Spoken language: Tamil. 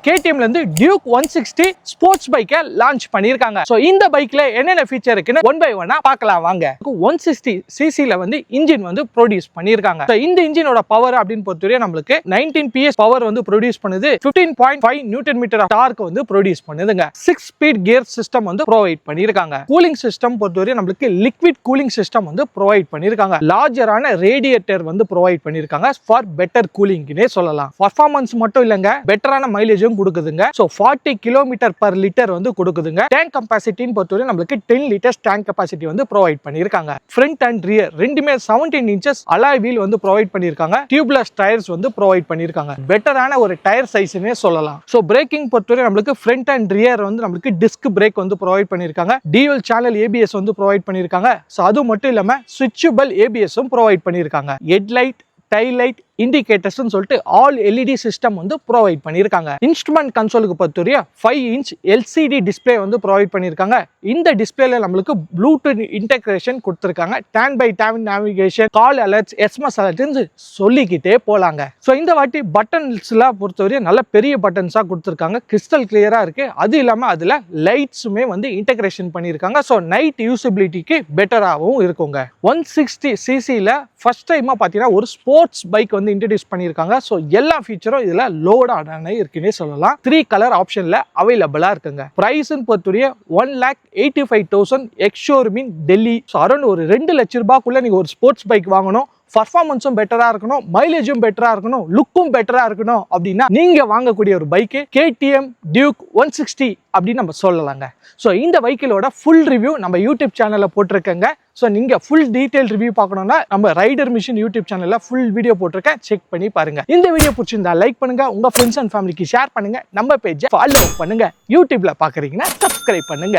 KTMல இருந்து டியூக் 160 ஸ்போர்ட்ஸ் பைக்கை லான்ச் பண்ணிருக்காங்க. சோ இந்த பைக்ல என்னென்ன ஃபீச்சர் இருக்குன்னு ஒன் பை ஒன்னா பார்க்கலாம் வாங்க. 160 சிசில வந்து இன்ஜின் வந்து ப்ரொடியூஸ் பண்ணிருக்காங்க. சோ இந்த இன்ஜினோட பவர் அப்படின்னு பொறுத்தவரை நமக்கு 19 PS பவர் வந்து ப்ரொடியூஸ் பண்ணுது. 15.5 நியூட்டன் மீட்டர் டார்க் வந்து ப்ரொடியூஸ் பண்ணுதுங்க. 6 ஸ்பீட் கியர் சிஸ்டம் வந்து ப்ரொவைட் பண்ணிருக்காங்க. கூலிங் சிஸ்டம் பொறுத்தவரை நமக்கு லிக்விட் கூலிங் சிஸ்டம் வந்து ப்ரொவைட் பண்ணிருக்காங்க. லார்ஜரான ரேடியேட்டர் வந்து ப்ரொவைட் பண்ணிருக்காங்க ஃபார் பெட்டர் கூலிங்னே சொல்லலாம். பர்ஃபார்மன்ஸ் மட்டும் இல்லங்க, பெட்டரான மைலேஜ் கொடுக்குதுங்க. சோ 40 கிலோமீட்டர் பர் லிட்டர் வந்து கொடுக்குதுங்க. டேங்க் கெபாசிட்டின்னு பொறுத்தவரை நமக்கு 10 லிட்டர்ஸ் டேங்க் கெபாசிட்டி வந்து ப்ரொவைட் பண்ணிருக்காங்க. ஃப்ரண்ட் அண்ட் ரியர் ரெண்டுமே 17 இன்ச்சஸ் அலாய் வீல் வந்து ப்ரொவைட் பண்ணிருக்காங்க. டியூப்லெஸ் டயர்ஸ் வந்து ப்ரொவைட் பண்ணிருக்காங்க. பெட்டரான ஒரு டயர் சைஸ்னே சொல்லலாம். சோ பிரேக்கிங் பொறுத்தவரை நமக்கு ஃப்ரண்ட் அண்ட் ரியர் வந்து நமக்கு டிஸ்க் பிரேக் வந்து ப்ரொவைட் பண்ணிருக்காங்க. டியூவல் சேனல் ABS வந்து ப்ரொவைட் பண்ணிருக்காங்க. சோ அது மட்டும் இல்லாம ஸ்விட்சபிள் ABSம் ப்ரொவைட் பண்ணிருக்காங்க. ஹெட்லைட், டைல் லைட், இண்டிகேட்டர்ஸ் சொல்லிட்டு ஆல் LED சிஸ்டம் வந்து ப்ரொவைட் பண்ணிருக்காங்க. இன்ஸ்ட்ருமெண்ட் கன்சோலுக்கு பொறுத்தவரை 5 இன்ச் LCD டிஸ்பிளே வந்து ப்ரொவைட் பண்ணிருக்காங்க. இந்த டிஸ்பிளேல நம்மளுக்கு ப்ளூடூத் இன்டகிரேஷன் கொடுத்திருக்காங்க. Turn by turn navigation, call alerts, SMS alerts சொல்லிக்கிட்டே போலாங்க. சோ இந்த வாட்டி பட்டன்ஸ்ல பொறுத்தவரை நல்ல பெரிய பட்டன்ஸா கொடுத்திருக்காங்க. கிறிஸ்டல் கிளியரா இருக்கு. அது இல்லாம அதுல லைட்ஸுமே வந்து இன்டகிரேஷன் பண்ணிருக்காங்க. சோ நைட் யூசபிலிட்டிக்கு பெட்டராகவும் இருக்குங்க. 160 சிசில ஃபர்ஸ்ட் டைமா பாத்தீங்கன்னா ஒரு ஸ்போர்ட்ஸ் பைக் வந்து இன்ட்ரோடியூஸ் பண்ணிருக்காங்க. சோ எல்லா ஃபீச்சரும் இதுல லோட் ஆன இருக்குன்னே சொல்லலாம். 3 கலர் ஆப்ஷன்ல அவைலபிளா இருக்குங்க. பிரைஸ்ன்னு பொறுத்தவரை 1,85,000 எக்ஸ்-ஷோரூம் இன் டெல்லி. சோ அரௌண்ட் ஒரு 2 லட்சம் ரூபாய்க்குள்ள நீங்க ஒரு ஸ்போர்ட்ஸ் பைக் வாங்கணும், பர்ஃபார்மன்ஸும் பெட்டரா இருக்கணும், மைலேஜும் பெட்டரா இருக்கணும், லுக்கும் பெட்டரா இருக்கணும் அப்படின்னா நீங்க வாங்கக்கூடிய ஒரு பைக் KTM டியூக் 160 அப்படின்னு நம்ம சொல்லலாங்க. ஸோ இந்த வெஹிக்கிளோட ஃபுல் ரிவ்யூ நம்ம யூடியூப் சேனலில் போட்டிருக்கேங்க. ஸோ நீங்கள் ஃபுல் டீடைல் ரிவ்யூ பார்க்கணும்னா நம்ம ரைடர் மிஷின் யூடியூப் சேனலில் ஃபுல் வீடியோ போட்டிருக்கேன், செக் பண்ணி பாருங்க. இந்த வீடியோ பிடிச்சிருந்தா லைக் பண்ணுங்க, உங்க ஃப்ரெண்ட்ஸ் அண்ட் ஃபேமிலிக்கு ஷேர் பண்ணுங்க, நம்ம பேஜை ஃபாலோ பண்ணுங்க, யூடியூப்ல பார்க்குறீங்கன்னா சப்ஸ்கிரைப் பண்ணுங்க.